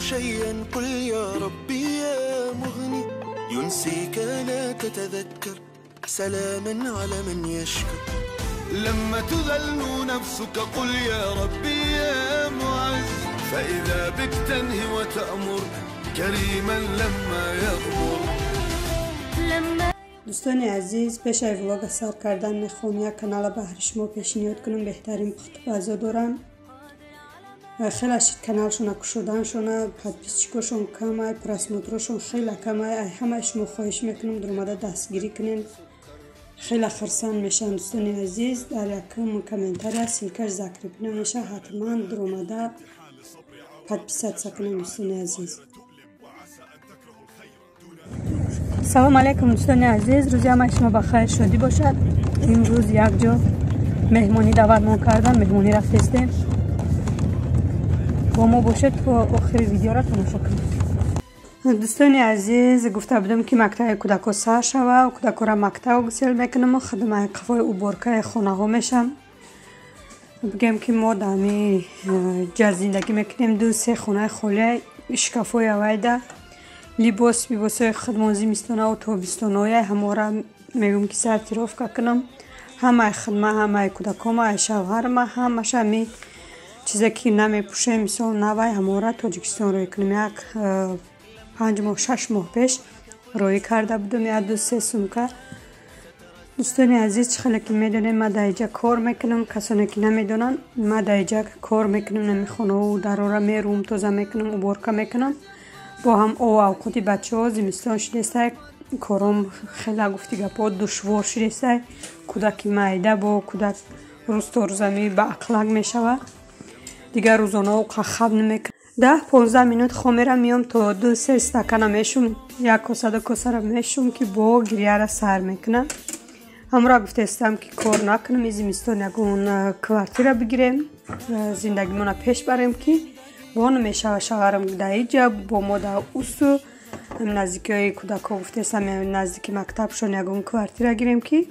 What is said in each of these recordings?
شيئا قل يا ربي يا مغني ينسيك لا تتذكر سلاما على من يشكر. لما تذل نفسك قل يا ربي يا معز فإذا بك تنهي وتأمر كريما لما يغمر. دوستان عزیز، پیش از ولاگ سر کردن میخوام یک کانال بهر شما پیشنهاد کنم. بهترین پخت غذا دارن. خیلی شد کانالشون کشودنشون подписчикошون کمه، پراسموتروشون خیلی کمه. همه شما خواهش میکنم در اومده دستگیری کنین. خیلی خرسان میشن دوستان عزیز. در یکم کامنتاری سیلکش ذکر میشه، حتما در اومده подписаться کنین دوستان عزیز. سلام علیکم دوستان عزیز، روزی همه شما بخیر شادی باشد. امروز یک جا مهمانی دعوت ما کردن، مهمانی رفتیم. با ما باشد و آخر ویدیو را تماشا کنید. دوستان عزیز، گفته بودم که مقطع کودکا سر شوه و کودکا را مقطع گسیل میکنم و خدمه قفای اوبارکه خانه ها میشم. بگم که ما دمی جا زندگی میکنیم. دو سه خانه خالی شکافای اویده لباس خدمات زمستانه و تابستانه همه را میگم که سر تراف کنم. همه خدمه همه کودکام شوهرم همش می چیزی که نمیپوشه مثال نوای همه را تاجیکستان روی کنم. یک 5 ماه 6 ماه پیش روی کرده بودم. یک دو سه سمکه. دوستان عزیز، چخیلی که میدونیم ما در اینجا کار میکنم. کسانی که نمیدونن ما در اینجا کار میکنم، نمیخونه و در را میروم تازه میکنم و بارکه میکنم. با هم اوقاتی بچه ها زمستان شده کارم خیلی گفتی گپا دشوار شده. کودک معده با کودک روز تا روزمی به اقلق میشود دیگر. روزانه او خواب نمیکنه. 10-15 منوت خمیر میام تا 2-3 استکان میشم. یک کاسه دو کاسه را میشم که با گریه را سر میکنم. همراه گفته استم که کار نکنم. این زمستان یکون کوارتیر بگیریم زندگی مون پیش بریم که وان میشه. شوهرم در اینجا با ما در اوسو نزدیکی کودکا گفته استم نزدیکی مکتبشون یکون کوارتیر گیریم که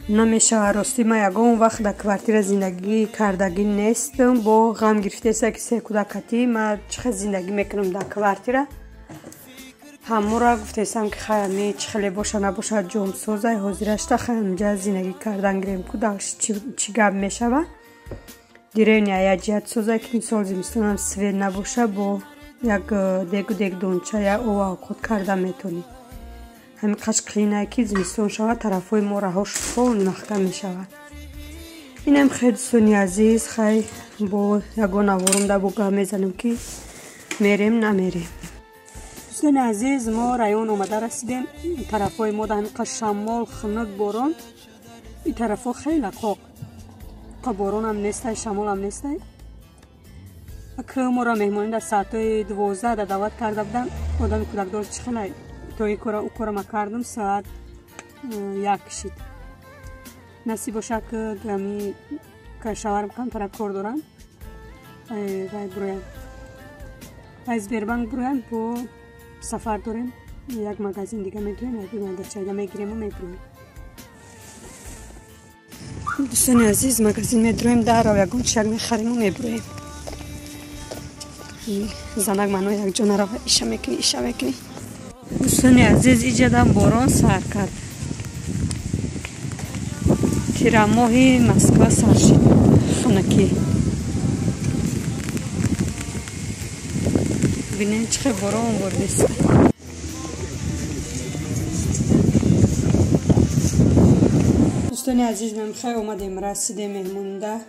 نمیشه. راستی ما یکون وقت در کوارتیر زندگی کردگی نیستم. با غم گرفته است که سه کودکتی ما چه زندگی میکنم در کوارتیر. همه را گفته استم که خیلی چخلی باشه نباشه جام سوزه حاضرش تا خیلی زندگی کردن گیریم که دلش چی گپ میشه. دیره نیا جهت سوزه که مثال زمستان هم سویر نباشه با یک دیگ دونچه یا او خود کرده میتونی. همین قش قلینه که زمستان شود طرفای ما رهاش فول محکم میشود. این هم خیلی دوستانی عزیز خیلی با یگان وارم در بگاه میزنم که میریم نمیریم. دوستان عزیز، ما رایون اومده رسیدیم. طرفای ما در همین قش شمال خنک باران. این طرفا خیلی قاق باران هم نیسته، شمال هم نیسته. که ما را مهمانی در ساعت 12 در دعوت کرده بودن. آدم کودکدار چخیلی تا این کار ما کردم ساعت 1 کشید. نصیب باشه که دمی که شوهرم کم طرف کار دارن برویم از بیربنگ برویم با سفر داریم. یک مغازین دیگه میدویم یک مغازچه میگیریم و میبرویم. دوستان عزیز، مغازین میدرویم در رو یکون چک میخریم و میبرویم. زنک منو یک جانه رو ایشه میکنی. دوستان عزیز، اینجا دم باران سر کرد. تیرماهی مسکو سر شد خنکی. بینید چه باران بردیست. دوستان عزیز، من خیلی اومدیم رسیدیم مهمونده.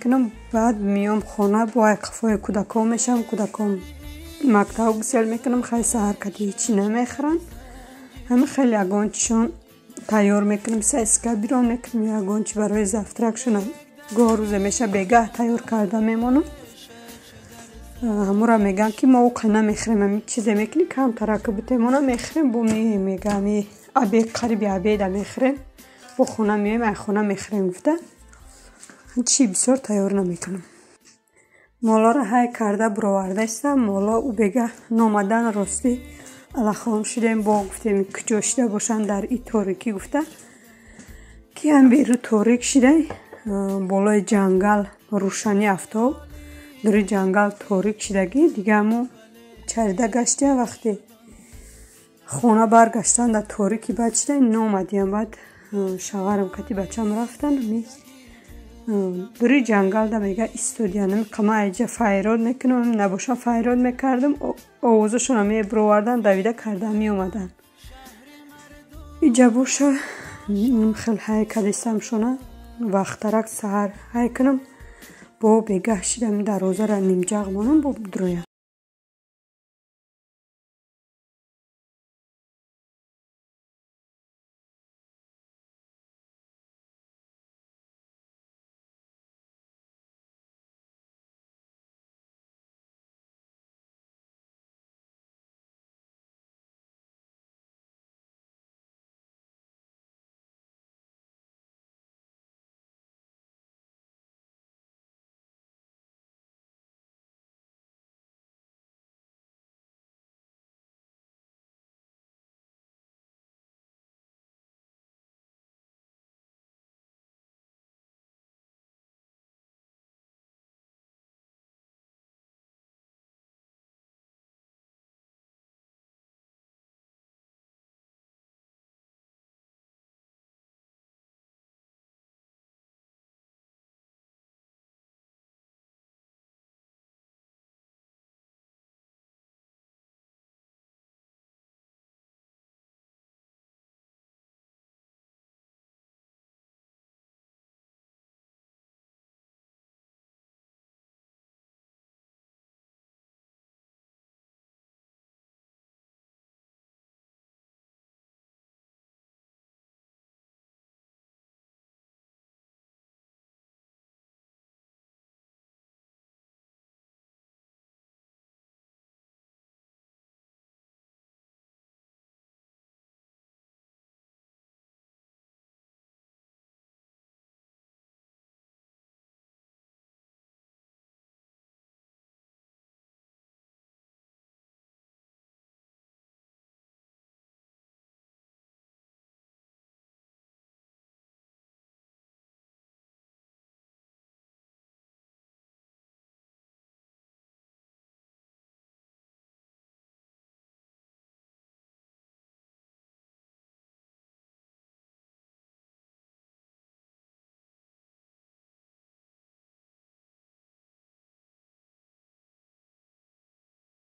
میکنم بعد میام خانه با قفای کودکام میشم کودکام مکتب گسیل میکنم خیلی سهر کتی هیچی نمیخورن همه خیلی یگانچشون تیار میکنم سیسکا بیرون میکنم یگانچ برای زفترکشون گاه روزه میشه بگه تیار کرده میمانم همون را میگن که ما اوقع نمیخوریم همین چیزه میکنی کم ترکبت ما نمیخوریم با میگم ابی قریبی ابیده میخوریم با خونه میایم ای خونه میخوریم گفته چی بسیار تیار نمیکنم مالا را های کرده برآورده استم مالا او بگه نامدن راستی الخام شدیم با گفتیم کجاشته باشن در این تاریکی گفته که هم بیرو تاریک شده بالای جنگل روشنی افتاب در جنگل تاریک شدگی دیگه همو چرده گشته وقتی خونه برگشتن در تاریکی بچه نامدیم بعد شوهرم کتی بچم رفتن در جنگل دا میگه استودیانم کما ایجا فایراد میکنم نباشم فایراد میکردم آوازشون همی برووردن دویده کرده همی اومدن ایجا باشه خیلی های کدیستم شونه وقت ترک سهر های کنم با بگه شدم در روزه را نیم جغ مانم با درویم